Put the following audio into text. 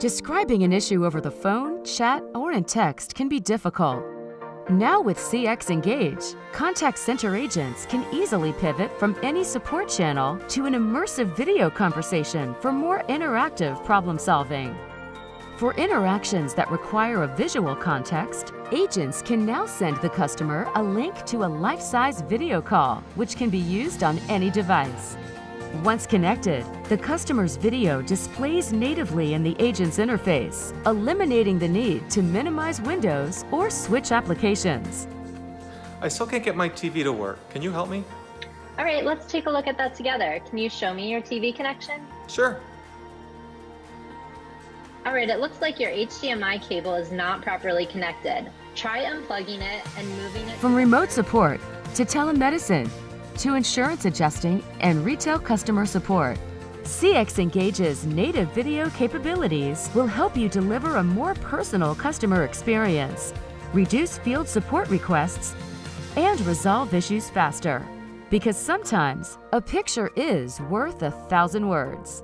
Describing an issue over the phone, chat, or in text can be difficult. Now with CxEngage, contact center agents can easily pivot from any support channel to an immersive video conversation for more interactive problem solving. For interactions that require a visual context, agents can now send the customer a link to a life-size video call, which can be used on any device. Once connected, the customer's video displays natively in the agent's interface, eliminating the need to minimize windows or switch applications. I still can't get my TV to work. Can you help me? All right, let's take a look at that together. Can you show me your TV connection? Sure. All right, it looks like your HDMI cable is not properly connected. Try unplugging it and moving it. From remote support to telemedicine to insurance adjusting and retail customer support, CxEngage's native video capabilities will help you deliver a more personal customer experience, reduce field support requests, and resolve issues faster. Because sometimes a picture is worth 1,000 words.